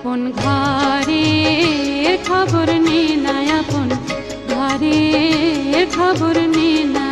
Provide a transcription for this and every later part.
আপন ঘরের খবর নে না, আপন ঘরের খবর নে না।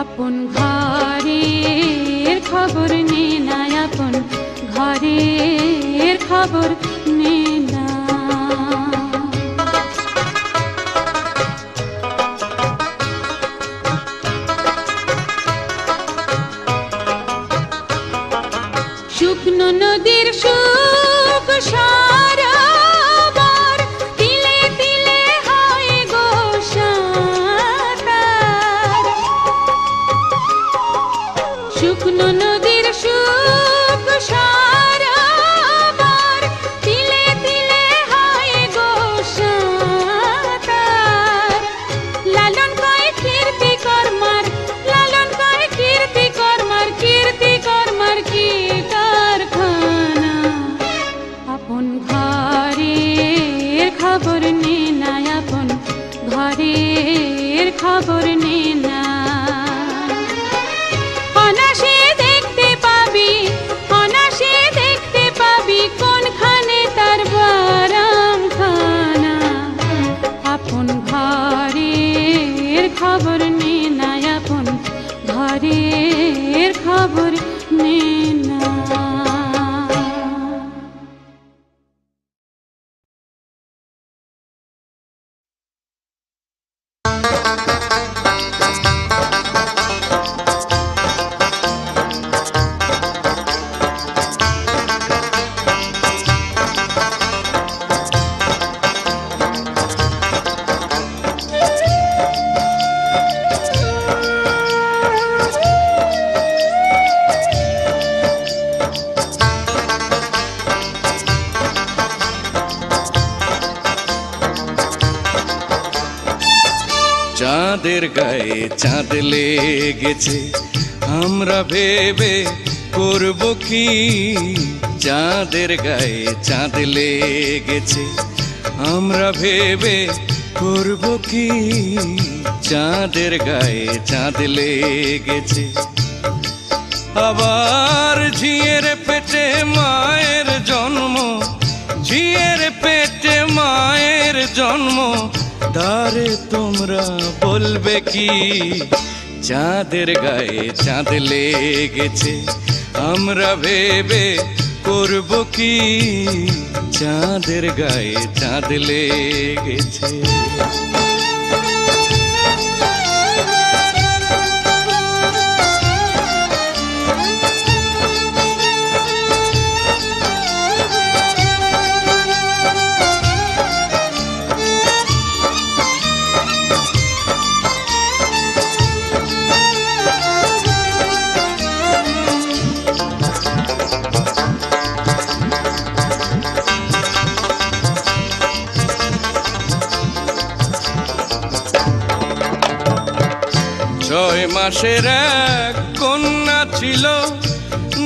আপন ঘরের খবর নে না, আপন ঘরের খবর নে না। শুকনো নদীর সুখ সারাবার, তিলে তিলে হয় গো সাঁতার। শুকনো নদীর সুখ সারাবার, তিলে তিলে হয় গো সাঁতার। লালন কয় কীর্তি কর্মার, লালন কয় কীর্তি কর্মার, কীর্তি কর্মার কি কারখানা। আপন ঘরের খবর নে না, আপন ঘরের খবর নে না। অনাসে দেখতে পাবি, অনাসে দেখতে পাবি কোনখানে তার বারামখানা। আপন ঘরের খবর নে না, আপন ঘরের খবর নে না। চাঁদের গায়ে চাঁদ লেগেছে, আমরা ভেবে করব কি। চাঁদের গায়ে চাঁদ লেগেছে, আমরা ভেবে করব কি। চাঁদের গায়ে চাঁদ লেগেছে, আবার ঝিয়ের পেটে মায়ের জন্ম, ঝিয়ের পেটে মায়ের জন্ম। তারে তোমরা বলবে কি। চাঁদের গায়ে চাঁদ লেগেছে, আমরা ভেবে করব কি। চাঁদের গায়ে চাঁদ লেগেছে। 6 মাসের এক কন্যা ছিল,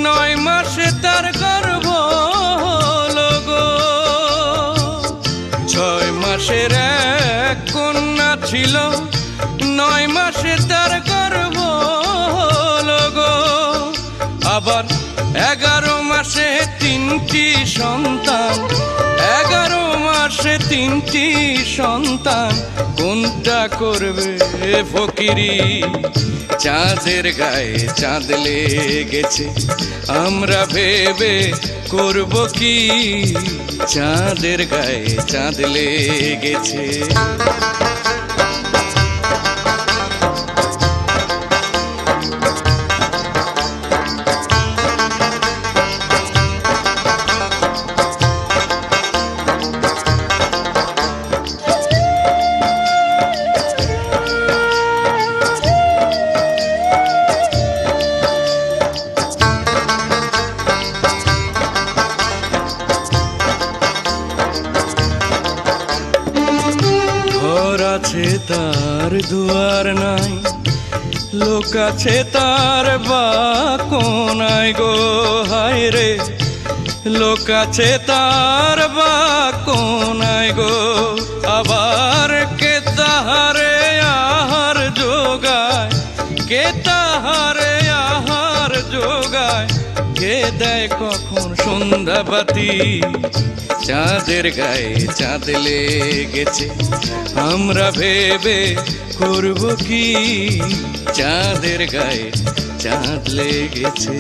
9 মাসে তার গর্ভ হলো গো। 6 মাসের এক কন্যা ছিল, 9 মাসে তার গর্ভ হলো গো। আবার 11 মাসে 3টি সন্তান, 11 মাসে 3টি সন্তান, কোনটা করবে ফকিরি? চাঁদের গায়ে চাঁদ লেগেছে, আমরা ভেবে করব কি? চাঁদের গায়ে চাঁদ লেগেছে। আছে তার দুয়ার নাই, লোক আছে তার বাকো নাই গো। হায় রে, লোক আছে তার বাকো নাই গো। আবার কে তাহারে আহার যোগায়, কে তাহারে আহার যোগায়, কে দেয় কখন সন্ধ্যাবাতি? চাঁদের গায়ে চাঁদ লেগেছে, আমরা ভেবে করব কি? চাঁদের গায়ে চাঁদ লেগেছে।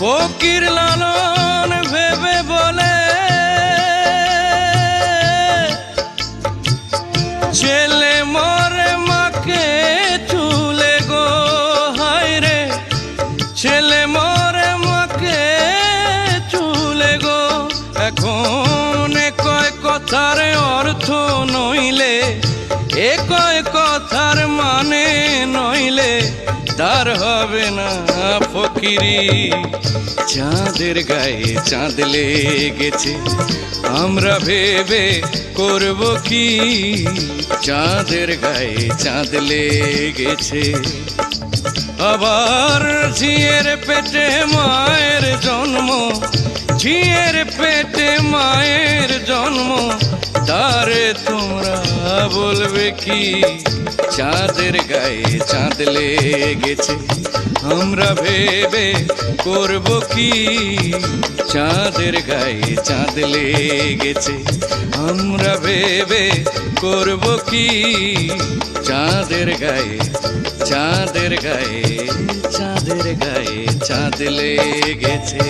ফকির লালন ভেবে বলে, ছেলে মরে মাকে চুলে গো। হায় রে, ছেলে মরে মাকে চুলে গো। এখন কয় কথার অর্থ নইলে, এ কয় কথার মানে নইলে তার হবে না ফকিরি। চাঁদের গায়ে চাঁদ লেগেছে, আমরা ভেবে করব কি? চাঁদের গায়ে চাঁদ লেগেছে। আবার ঝিয়ের পেটে মায়ের জন্ম, ঝিয়ের পেটে মায়ের জন্ম, তারে তোমরা বলবে কি? চাঁদের গায়ে চাঁদ লেগেছে, আমরা ভেবে করব কি? চাঁদের গায়ে চাঁদ লেগেছে, আমরা ভেবে করব কি? চাঁদের গায়ে চাঁদের গায়ে চাঁদের গায়ে চাঁদ লেগেছে।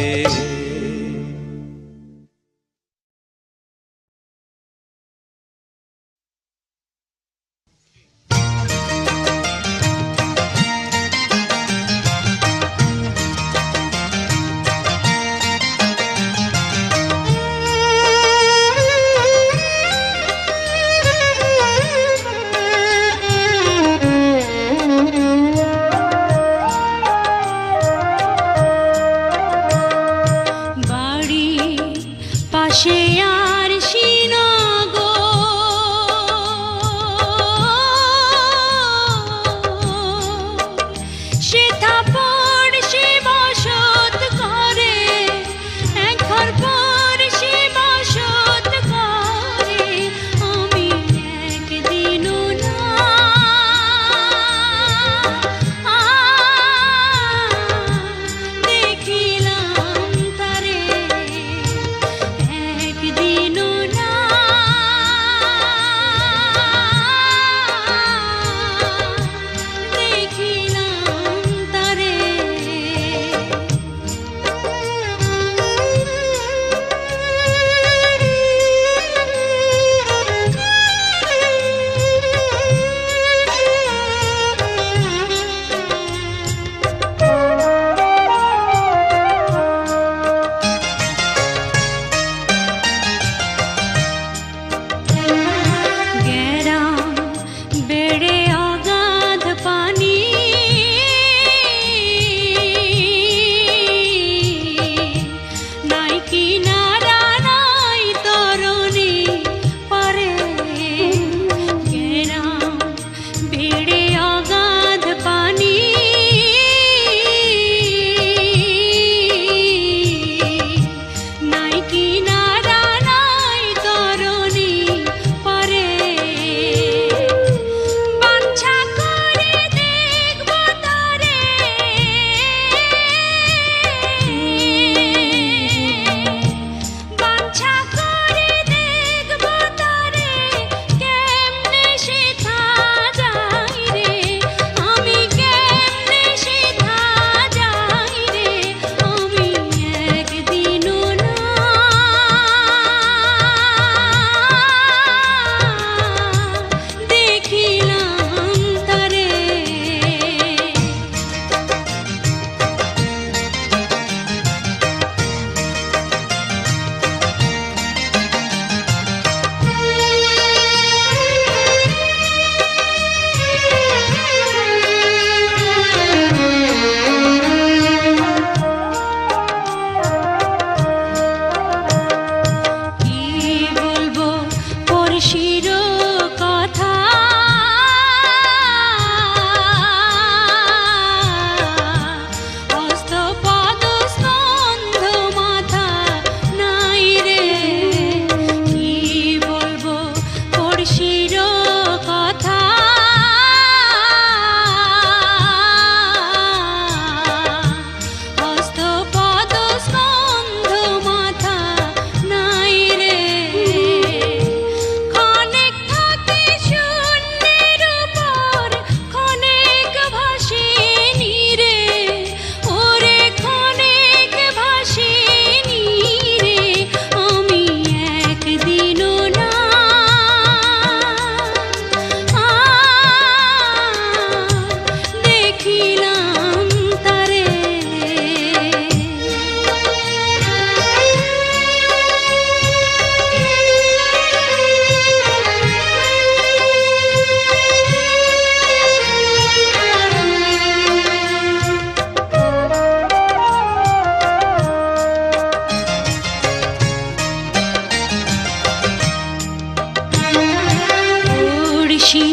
পড়শি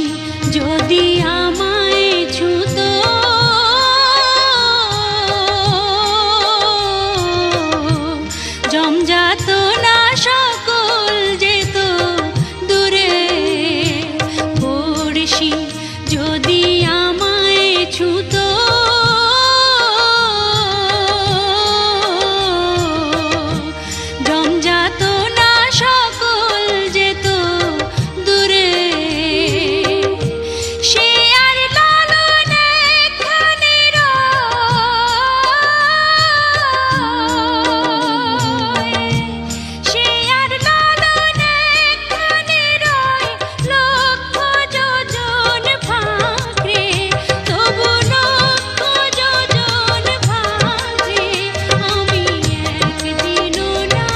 যদি আমায় ছুতো, জমজাত না সকল যেত দূরে। পড়শি যদি আমায় ছুতো, জমজাত না সকল যেত দূরে। সে আর লালনে খানি রয়, সে আর লালনে খানি রয় লক্ষ যোজন ফাঁকরে, তবু লক্ষ যোজন ফাঁকরে আমি একদিনও না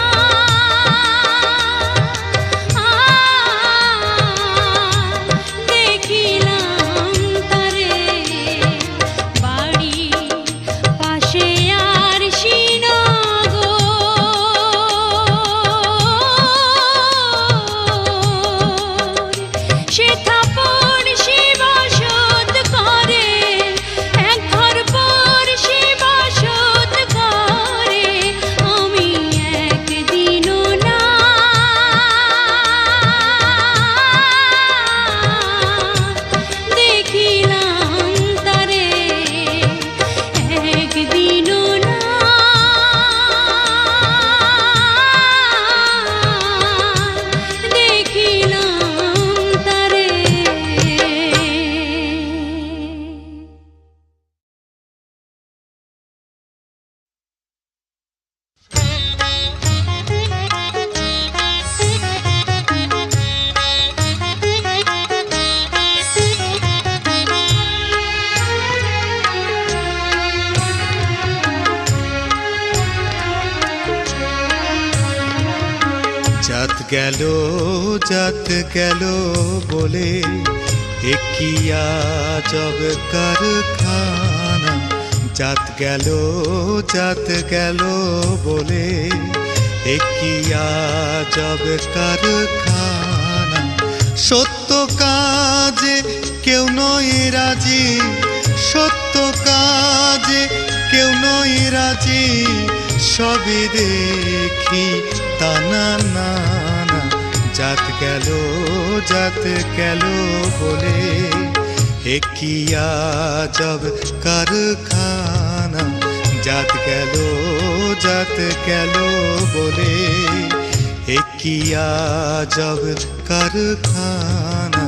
দেখিলাম তারে। বাড়ি পাশে আর শ্রীনগর, সেথা পড়শি বসত করে, এক ঘর পড়শি বসত করে। আমি একদিনও না দেখিলাম তারে, একদিনও না দেখিলাম তারে। जात गलो बोले एकिया जब कारखाना। जात गलो बोले एकिया जब कारखाना। सत्य काजे केउ नय राजी, सत्य काजे केउ नय राजी। सबी देखी ताना ना ना। जात गलो बोले एकिया जब कारखाना। जात गलो बोले एकिया जब कारखाना।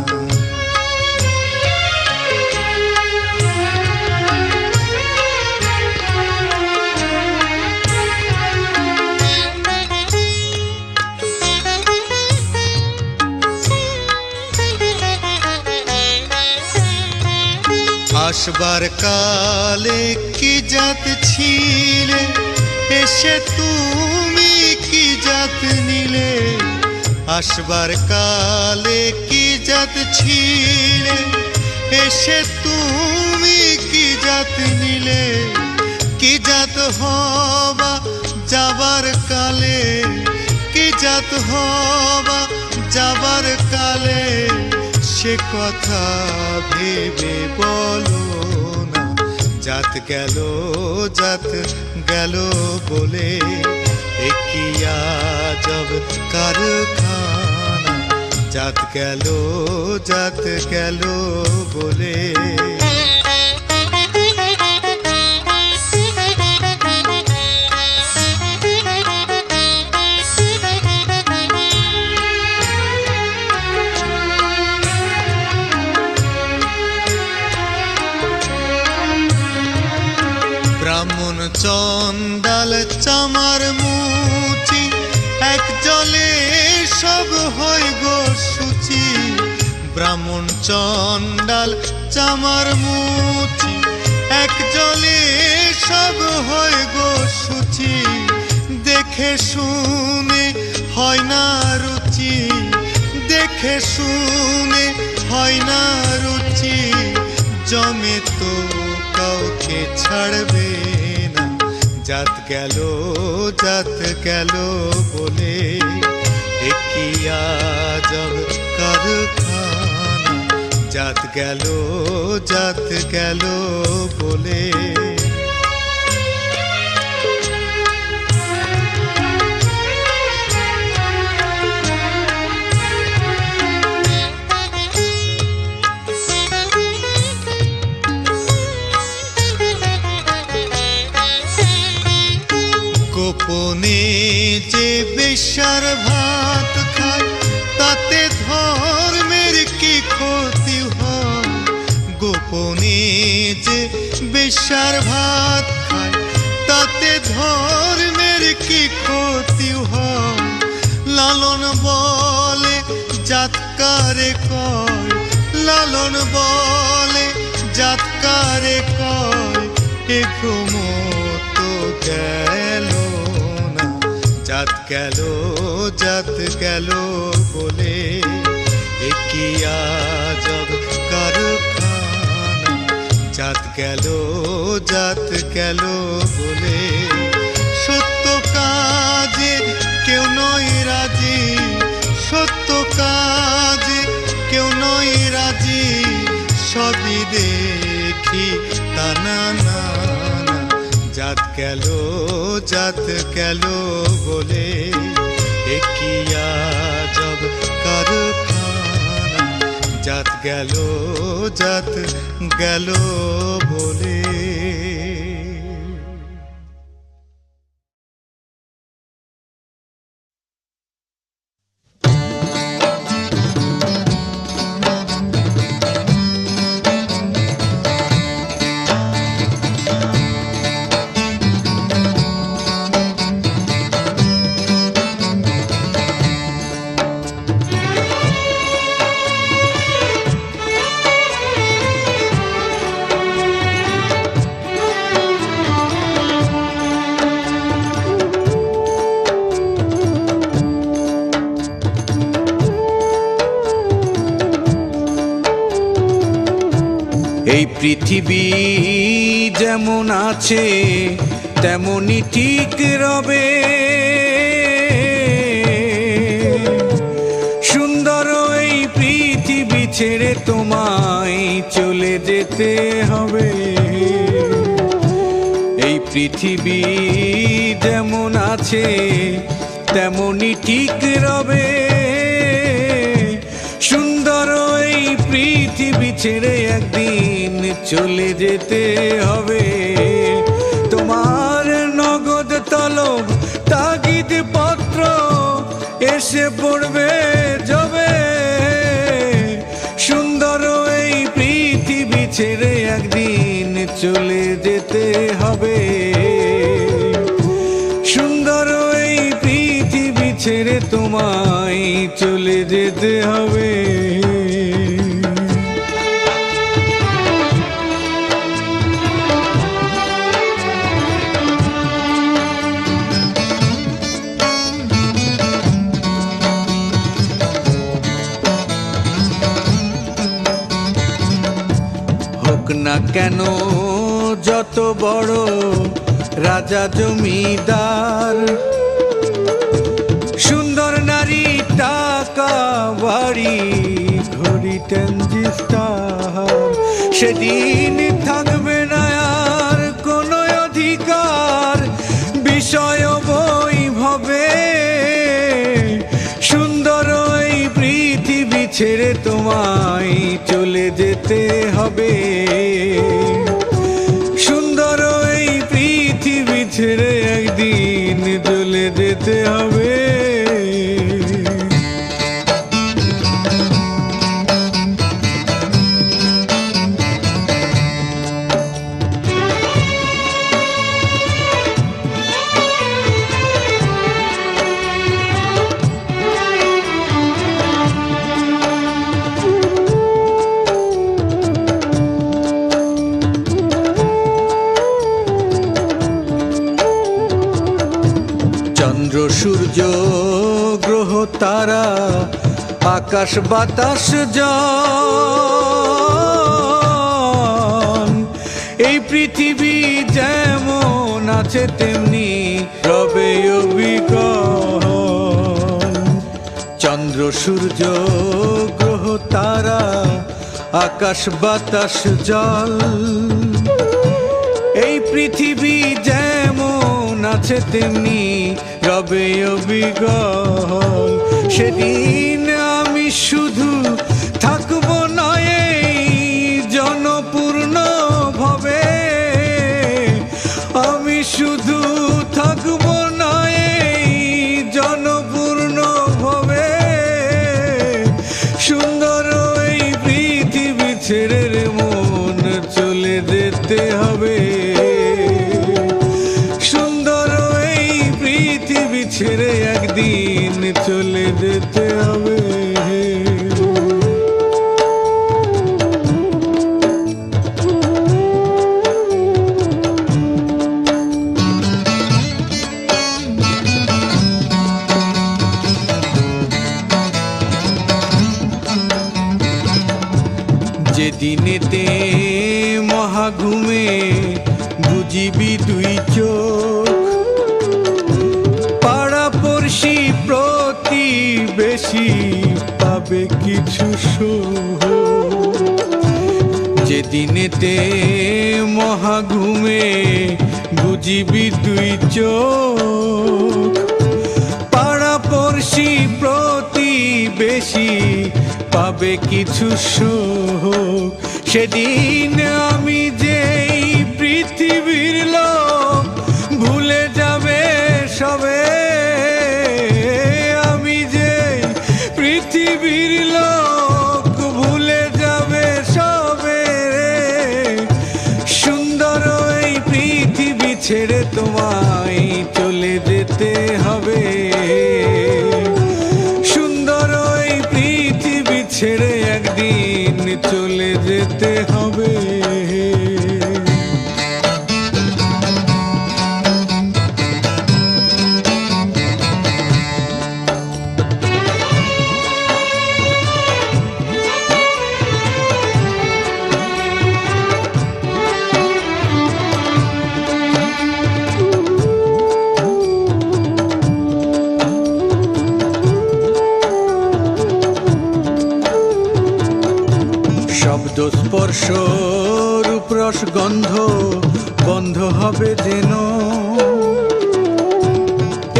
आसबार काले की जात छिले एसे तुमी की जात निले। आसबार काले की जात छिले एसे तुमी की जात निले। की जात हवा जाबार काले, की जात हवा जाबार काले। से कथा भेबे बोलो ना। जात गलो बोले एकिया जब कारखाना। जात गलो बोले। ब्राह्मण चंडाल चामार मुची एक जले सब हय गो सूची। ब्राह्मण चंडाल चामार मुची एक जले सब हय गो सूची। देखे शुने हय ना रुचि, देखे शुने हय ना रुचि। जमे तो কাউকে ছাড়বে না। जात गलो बोले एकिया जब कारखाना। জাত গেল বলে। গোপনে যে বেশ্যার ভাত খায় তাতে ধর্মের কি ক্ষতি হয়? গোপনে যে বেশ্যার ভাত খায় তাতে ধর্মের কি ক্ষতি হয়? লালন বলে জাতকারে কয়, লালন বলে জাতকারে কয়, এ ভ্রম তো গেল না। জাত গেল বলে, এ কি আজব কারখানা। জাত গেল বলে, সত্য কাজে কেউ নয় রাজি, সত্য কাজে কেউ নয় রাজি, সবই দেখি তা না না। জাত গেল বলে, এ কি আজব কারখানা। জাত গেল বলে। এই পৃথিবী যেমন আছে তেমনই ঠিক রবে, সুন্দর এই পৃথিবী ছেড়ে তোমায় চলে যেতে হবে। এই পৃথিবী যেমন আছে তেমনই ঠিক রবে, সুন্দর এই পৃথিবী ছেড়ে একদিন চলে যেতে হবে। তোমার নগদ তলব তাগিদ পত্র এসে পড়বে যবে, সুন্দর এই পৃথিবী ছেড়ে একদিন চলে যেতে হবে। সুন্দর এই পৃথিবী ছেড়ে তোমায় চলে যেতে হবে। হোক না কেন যত বড় রাজা জমিদার, সুন্দর নারী টাকা বাড়ি ঘড়ি ট্রানজিস্টার, সেদিন থাকবে না আর কোনো অধিকার বিষয় বৈভবে। সুন্দর এই পৃথিবী ছেড়ে তোমায় চলে যেতে হবে। সুন্দর এই পৃথিবী ছেড়ে একদিন চলে যেতে হবে। চন্দ্র সূর্য গ্রহ তারা আকাশ বাতাস জন, এই পৃথিবী যেমন আছে তেমনি রবে অবিকল। চন্দ্র সূর্য গ্রহ তারা আকাশ বাতাস জল। এই পৃথিবী যেমন আছে তেমনি রবে অবিকল। সেদিন আমি শুধু থাকবো নয় এই জনপূর্ণ ভবে, আমি শুধু থাকবো নয় এই জনপূর্ণ ভবে। সুন্দর এই পৃথিবী ছেড়ে রে মন চলে যেতে হবে। সুন্দর এই পৃথিবী ছেড়ে একদিন চলে যেতে হবে। যেদিনেতে মহাঘুমে বুঝিবি দুই চোখ, পাড়া পড়শি প্রতিবেশী পাবে কিছু সুখ। যেদিনেতে মহাঘুমে বুঝিবি দুই চোখ, পাড়া পড়শি প্রতিবেশী পাবে কিছু সুখ। সেদিন আমি যেই পৃথিবীর লোক ভুলে যাবে সবে, আমি যেই পৃথিবীর লোক ভুলে যাবে সবে। সুন্দর এই পৃথিবী ছেড়ে তোমায় চলে যেতে হবে। সুন্দর এই পৃথিবী ছেড়ে একদিন চলে যেতে হবে। শব্দ স্পর্শ রূপরস গন্ধ বন্ধ হবে যেন।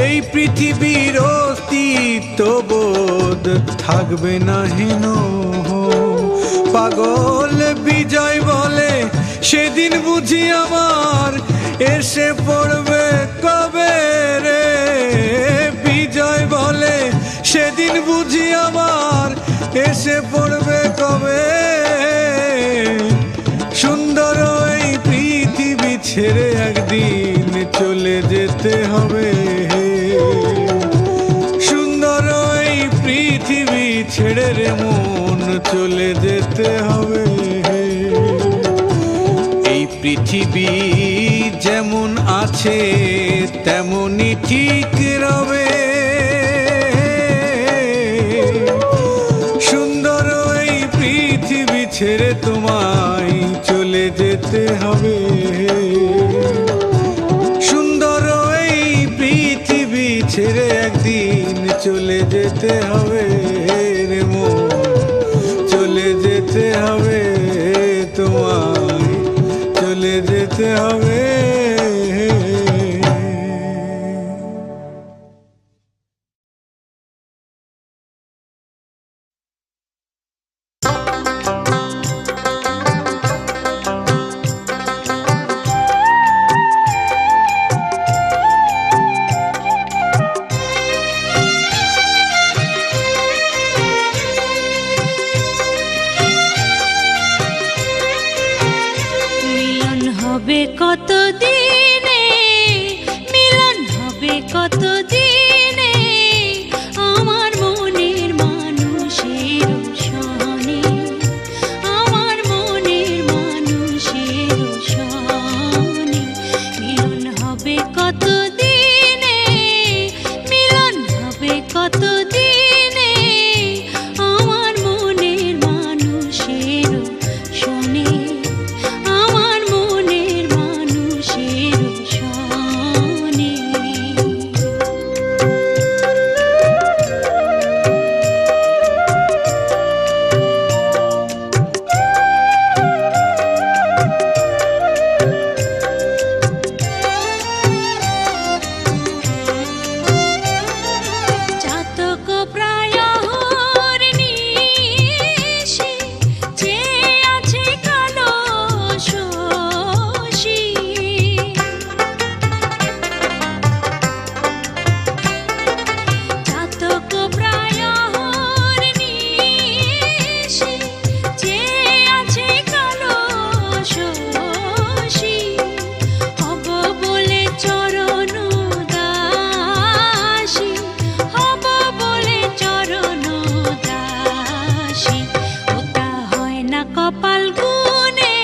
এই পৃথিবীর অস্তিত্ব বোধ থাকবে না হেন। পাগল বিজয় বলে সেদিন বুঝি আমার এসে পড়বে কবে রে। বিজয় বলে সেদিন বুঝি আমার এসে পড়বে কবে। সুন্দর এই পৃথিবী ছেড়ে একদিন চলে যেতে হবে। সুন্দর এই পৃথিবী ছেড়ে রে মন চলে যেতে হবে। এই পৃথিবী যেমন আছে তেমনই ঠিক রবে। সুন্দর এই পৃথিবী ছেড়ে তোমায় চলে যেতে হবে। সুন্দর এই পৃথিবী ছেড়ে একদিন চলে যেতে হবে রে মন, চলে যেতে হবে তোমায়, চলে যেতে হবে। মিলন হবে কত দিনে, মিলন হবে কত দিনে, আমার মনের মানুষের সনে, আমার মনের মানুষের সনে। মিলন হবে কত দিনে, মিলন হবে কত দিনে, আমার মনের মানুষের সনে, আমার মনের মানুষ কপাল গুনে,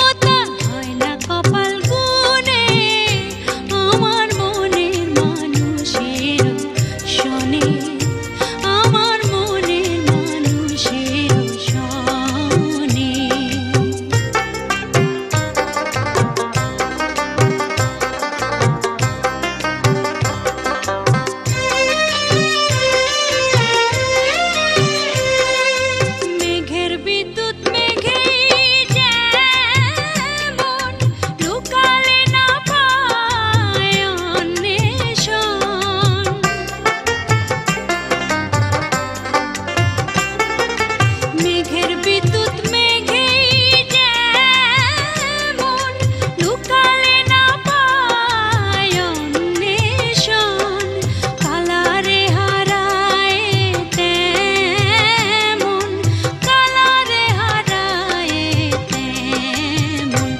ও তা হয় না কপাল গুনে, আমার মনের মানুষের শোনে, আমার মনের মানুষের শোনে। মেঘের বিদ্যুৎ মেঘেই যেমন লুকালে না পায় অন্বেষণ, মেঘের বিদ্যুৎ মেঘেই যেমন লুকালে না পায় অন্বেষণ, কালারে হারায় তেমন, কালারে হারায় তেমন,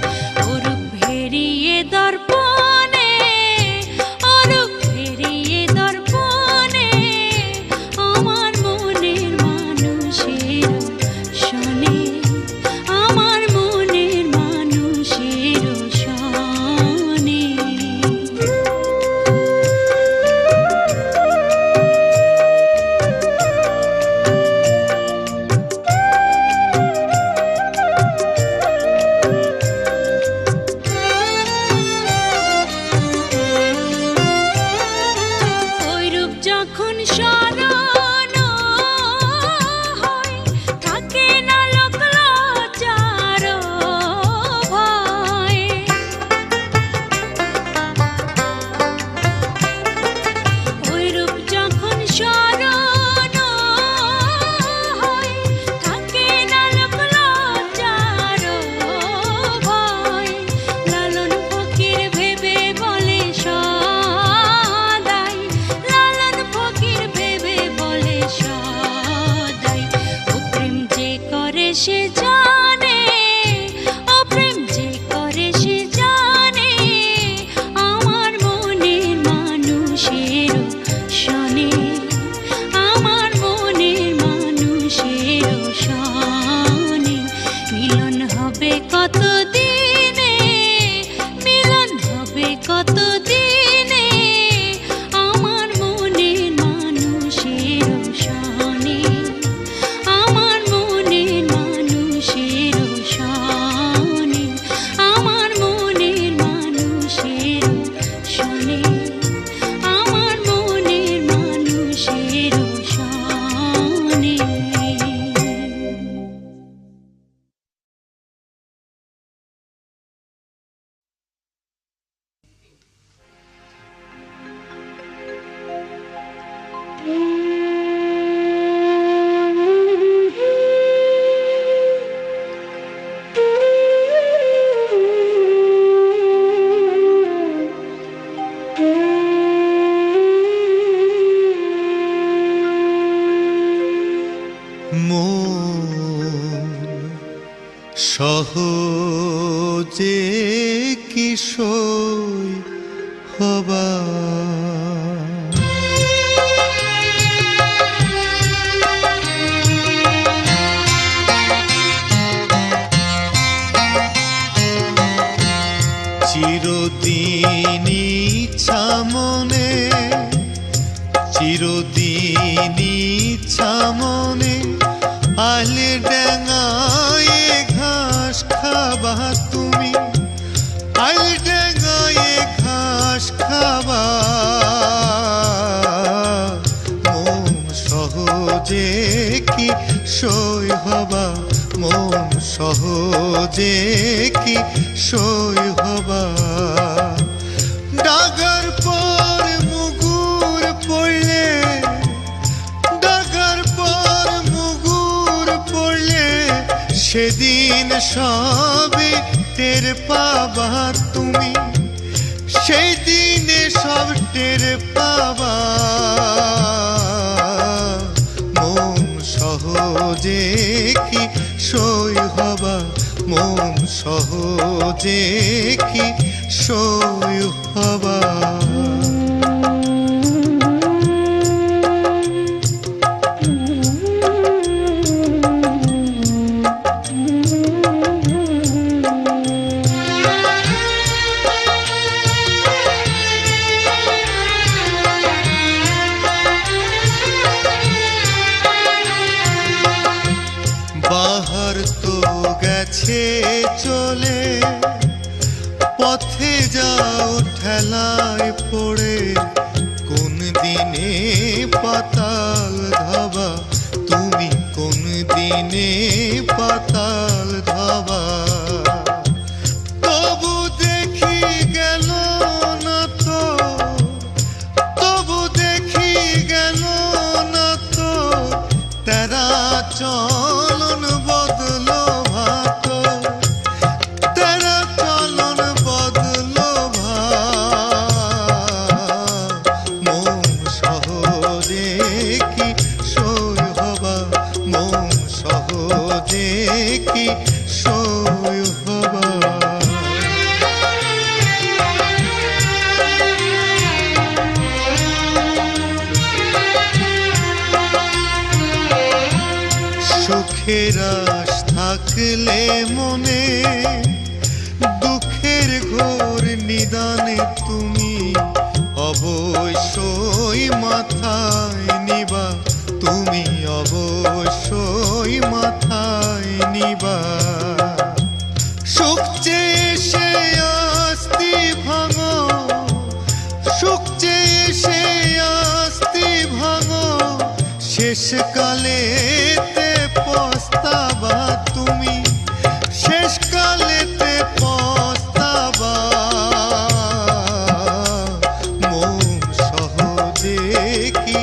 ওরূপ হেরিয়ে দর্পণে, ওরূপ হেরিয়ে দর্পণে, আমার মনের মানুষের শোনে, আমার মনের মানুষের শোনে। ঐরূপ যখন স্মরণ হয়, থাকে না লোক লজ্জার ভয়, ঐরূপ যখন স্মরণ হয়, থাকে না লোক লজ্জার ভয়, লালন ফকির ভেবে বলে সদাই, লালন ফকির ভেবে বলে সদাই, ও প্রেম যে করে সে জানে, ও প্রেম যে করে সে জানে, আমার মনের মানুষের শোনে, আমার মনের মানুষের শোনে। মিলন হবে কত দিনে, মিলন হবে কত দিনে, আমার মনের মানুষের শোনে, আমার মনের মানুষের শোনে, আমার মনের মানুষের শোনে, আমার মনের মানুষের শোনে। মন সহজে কি সই হবা, চিরদিন ইচ্ছা মনে, চিরদিন ইচ্ছা মনে, আলে ডাঙায় ঘাস খাবা তুমি, আলে ডাঙায় ঘাস খাবা, মন সহজে কি সই হবা, মন সহজে কি সই হবা, ডাগার পর মুগুর পড়লে, ডাগার পর মুগুর পড়লে, সেদিন সবে টের পাবা তুমি, সেই দিনে সব টের পাবা, মন সহজে কি সই হবা, মন সহজে কি সই হবা। তো গেছে চলে, পথে যাও ঠেলায় পড়ে, কোন দিনে পাতাল ধাবা, তুমি কোন দিনে পাতাল ধাবা। তবু দেখি গেল না তো, তবু দেখি গেল না তো, তেরা চলন বদলো ভাত, তেরা চলন বদলো ভাত। মন সহজে কি সই হবা, মন সহজে কি সই হবা। সুখের আশ থাকলে মনে, দুঃখের ঘোর নিদানে তুমি অবশ্যই মাথায় নিবা, তুমি অবশ্যই মাথায় নিবা। সুখ চেয়ে সে আস্তি ভাঙো, সুখ চেয়ে সে আস্তি ভাঙো, শেষকালেতে পস্তাবা তুমি, শেষকালেতে পস্তাবা। মন সহজে কি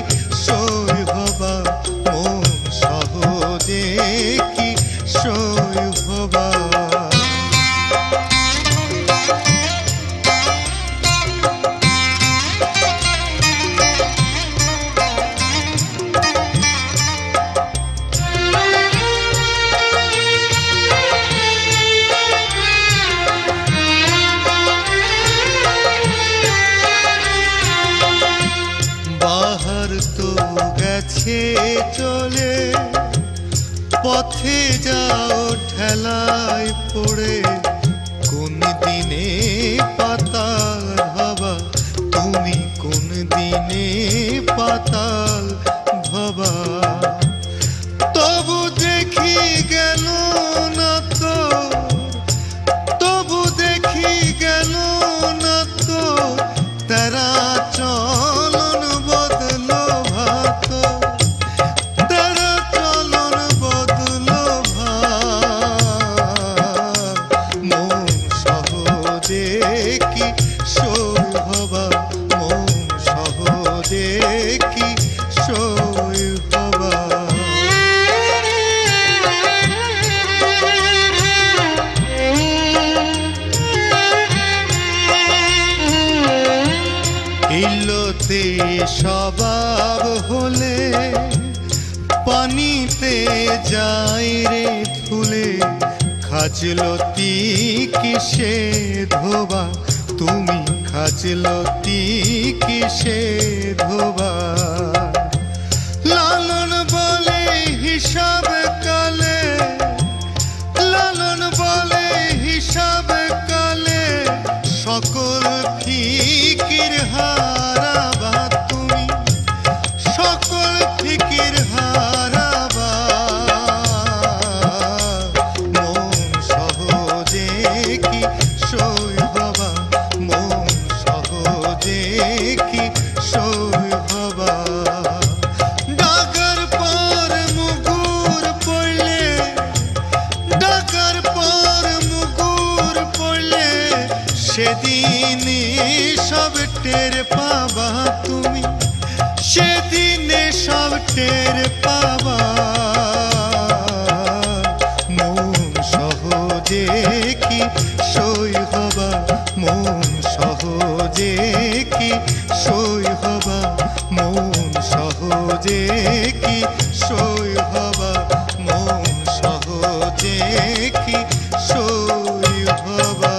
সই হবা, মন সহজে কি সই হবা। বাহার তো গেছে চলে, পথে যাও ঠেলায় পড়ে, কোন দিনে পাতাল ধাবা, তুমি কোন দিনে পাতাল ধাবা। তবু দেখি গেল না তো, তবু দেখি গেল না তো, তেরা চলন বদলো ভাত, তেরা চলন বদলো ভাত। মন সহজে কি সই হবা, মন সহজে কি সই হবা। ইলোতে স্বভাব হলে, পানিতে যায় রে ধুলে, খাজলতি কিসে ধোবা, তুমি খাজলতি কিসে ধোবা। লালন বলে হিসাব কালে, লালন বলে হিসাব কালে, সকল ফিকির হারাবা তুমি, সকল ফিকির হারাবা। মন সহজে কি সই হবা, মন সহজে কি সই হবা। ডাকার পর মুগুর পড়লে, ডাকার পর মুগুর পড়লে, সেদিনই সব টের পাবা তুমি, সেদিনে সব টের পাবা। মন সহজে কি সই হবা, মন সহজে কি সই হবা, মন সহজে কি সই হবা, মন সহজে কি সই হবা।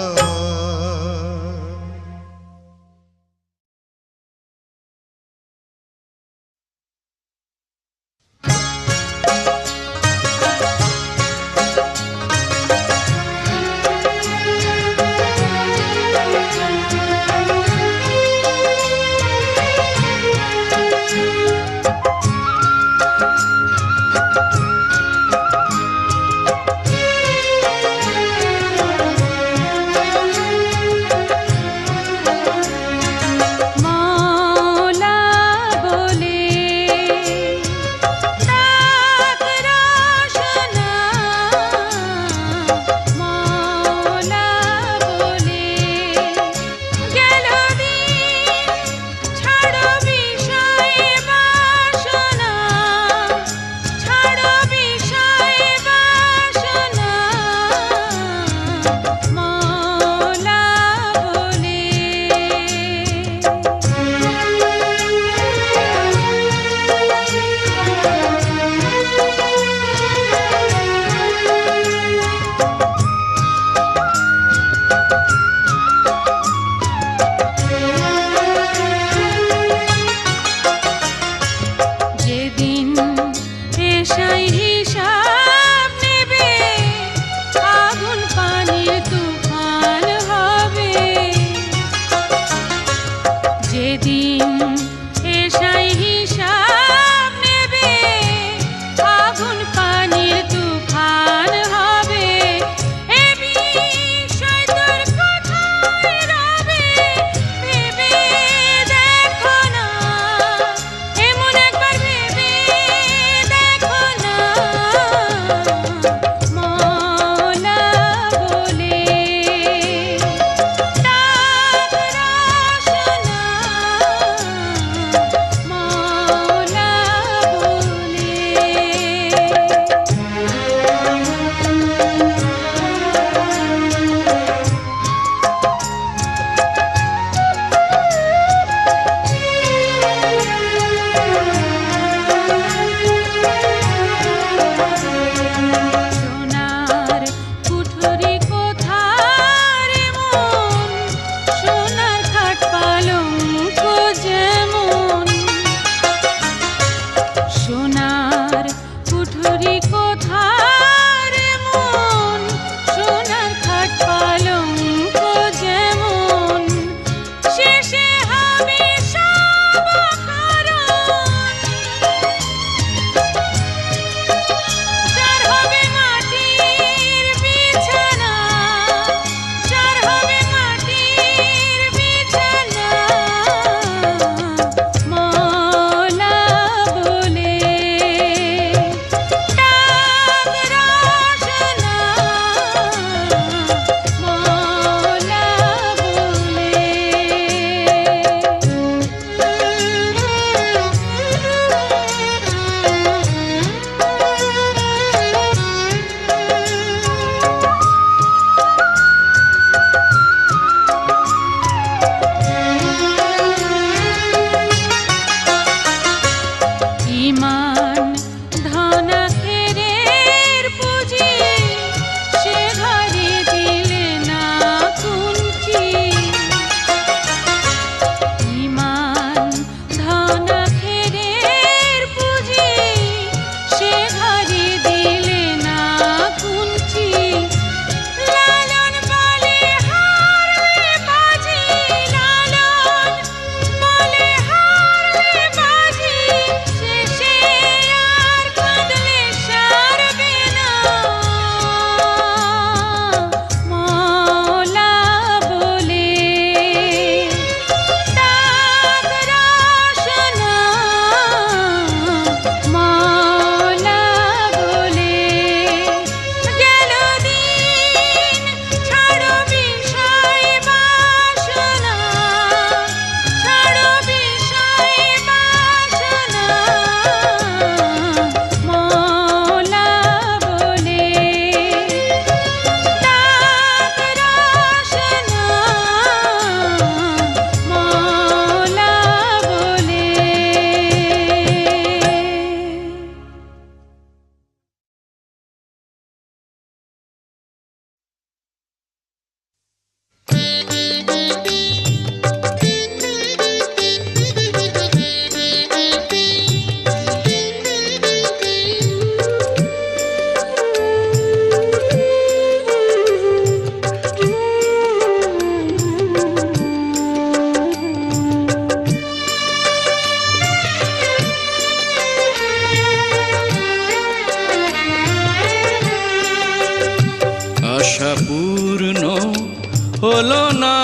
আশা পূর্ণ হলো না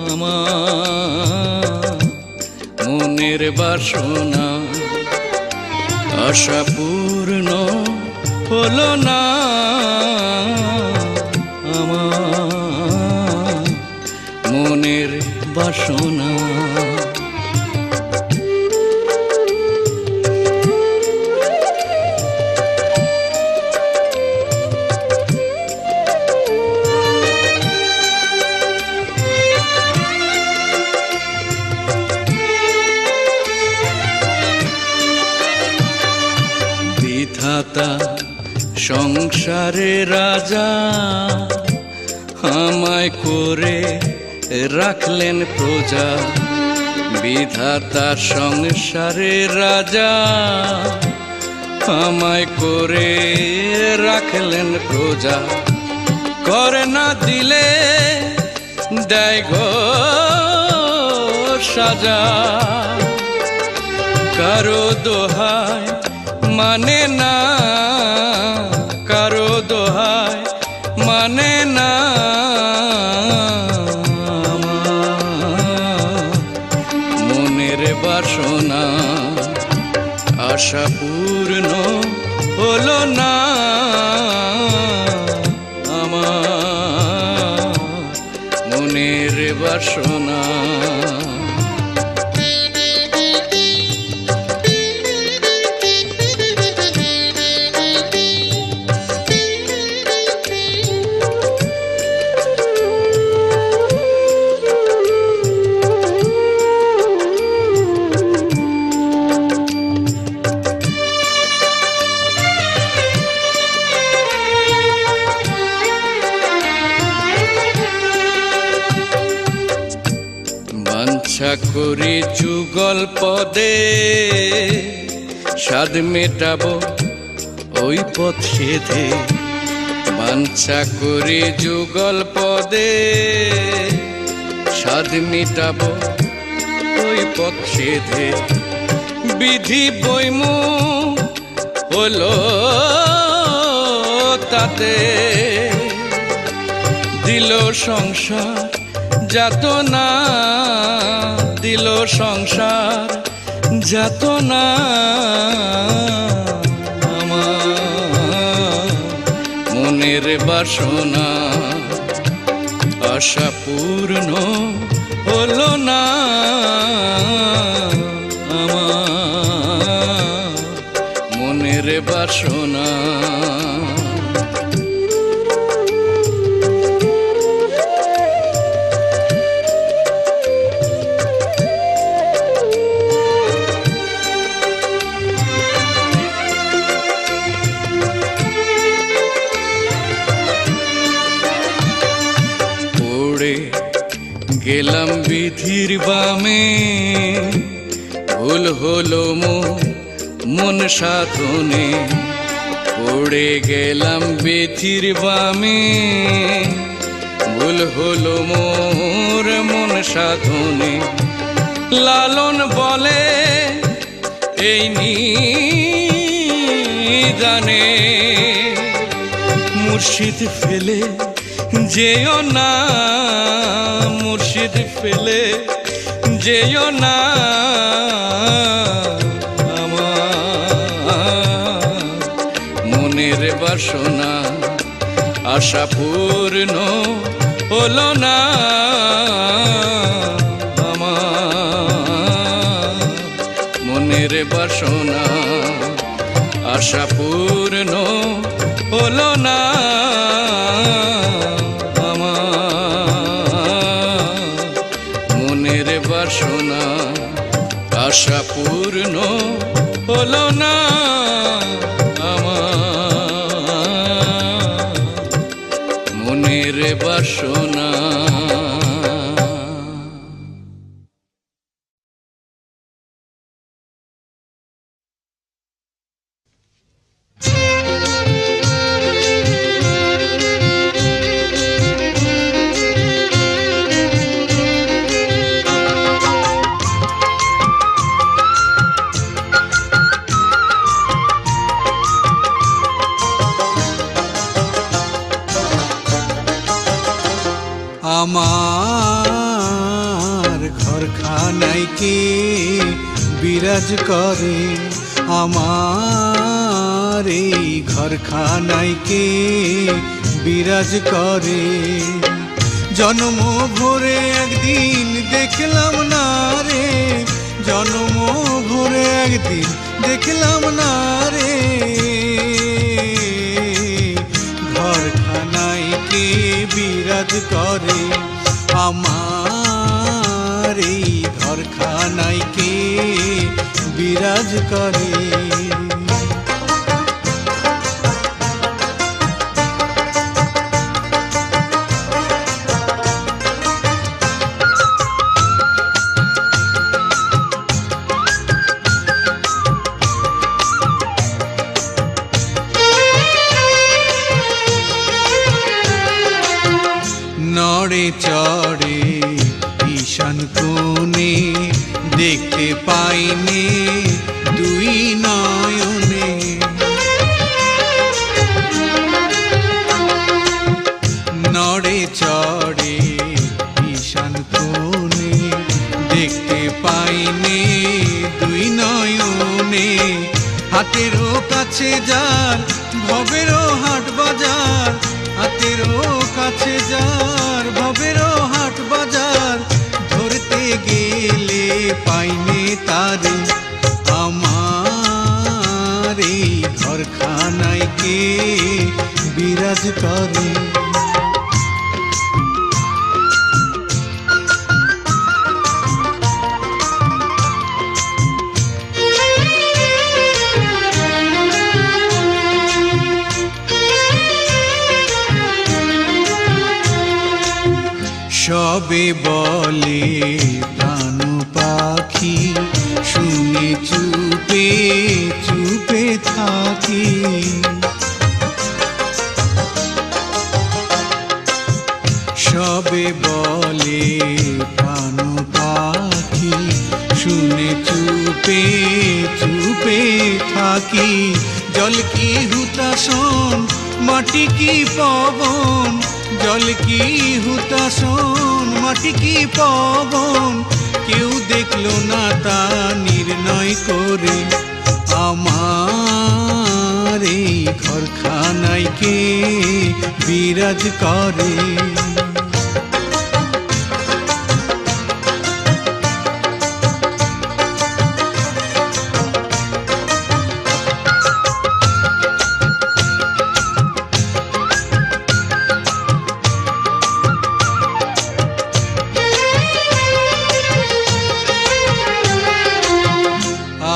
আমার মনের বাসনা, আশা পূর্ণ হলো না আমার মনের বাসনা। বিধাতা সংসারে রাজা আমায় করে রাখলেন প্রজা, বিধাতা সংসারে রাজা আমায় করে রাখলেন প্রজা, করে না দিলে দেয় গো সাজা, কারো দোহায় মানে না, কারো দোহায় মানে না মনের বাসনা, আশা পূর্ণ হলো না আমার মনের বাসনা। বাঞ্ছা করি যুগল পদে স্বাদ মেটাবো ওই পথ সেধে, বাঞ্ছা করি যুগল পদে স্বাদ মেটাবো ওই পথ সেধে, বিধি বইমু হলো তাতে দিল সংসার যাতনা, দিল সংসার যাতনা আমার মনের বাসনা, আশা পূর্ণ হলো না আমার মনের বাসনা। গেলাম বিধির বামে ভুল হলো মন সাধনে, পড়ে গেলাম বিধির বামে ভুল হলো মোর মন সাধনে, লালন বলে এই নিদানে মুর্শিদ ফেলে যেও না, মুর্শিদ ফেলে যেও না আমার মনের বাসনা, আশা পূর্ণ হলো না আমার মনের বাসনা, আশা পূর্ণ হলো না বাসনা, আশা পূর্ণ হলো না আমার মনের বাসনা। আমার ঘরখানায় কে বিরাজ করে, আমার এই ঘরখানায় কে বিরাজ করে। জন্ম ভরে একদিন দেখলাম না রে, জন্ম ভরে একদিন দেখলাম না রে, ঘরখানায় কে বিরাজ করে, আমার এই ঘরখানায় কে বিরাজ করে। নড়ে চড়ে ঈশান কোণে, দেখতে পাইনে দুই নয়নে, নড়ে চড়ে ঈশান কোণে, দেখতে পাইনে দুই নয়নে। হাতেরও কাছে যার ভবেরও হাট বাজার, হাতেরও কাছে যার ভবেরও হাট বাজার, ধরতে গেলে পাইনে তারে, আমার এই ঘরখানায় কে বিরাজ করে। সবে বলে প্রাণ পাখি, শুনে চুপে চুপে থাকি, সবে বলে প্রাণ পাখি, শুনে চুপে চুপে থাকি। জল কি হুতাশন, মাটি কি পবন, জল কি হুতাশন, মাটি কি পবন, কেউ দেখলো না তা নির্ণয় করে, আমার এই ঘরখানায় কে বিরাজ করে।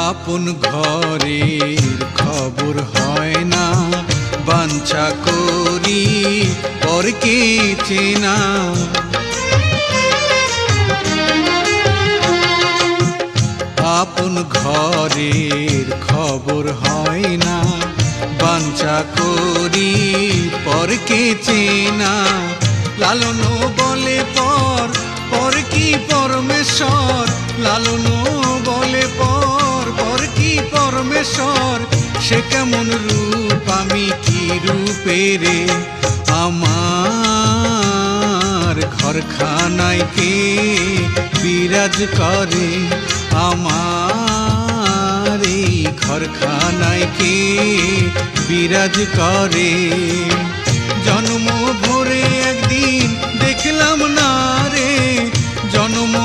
আপন ঘরের খবর হয় না, বাঞ্ছা করি পরকে চেনা, আপন ঘরের খবর হয় না, বাঞ্ছা করি পরকে চেনা। লালন বলে পর, পর কি পরমেশ্বর, লালন বলে পর, পর কি পরমেশ্বর, সে কেমন রূপ আমি কি রূপে রে, আমার ঘরখানায় কে বিরাজ করে, আমার এই ঘরখানায় কে বিরাজ করে। জন্ম ভরে একদিন দেখলাম না রে, জন্ম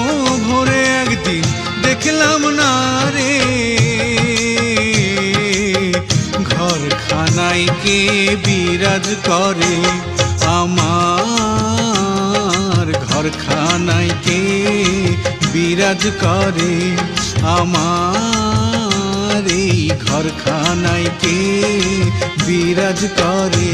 ভরে একদিন দেখলাম না রে, ঘরখানায় কে বিরাজ করে, আমার ঘরখানায় কে বিরাজ করে, আমার এই ঘরখানায় কে বিরাজ করে।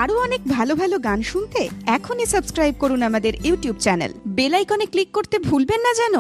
আরো অনেক ভালো ভালো গান শুনতে এখনই সাবস্ক্রাইব করুন আমাদের ইউটিউব চ্যানেল। বেল আইকনে ক্লিক করতে ভুলবেন না যেন।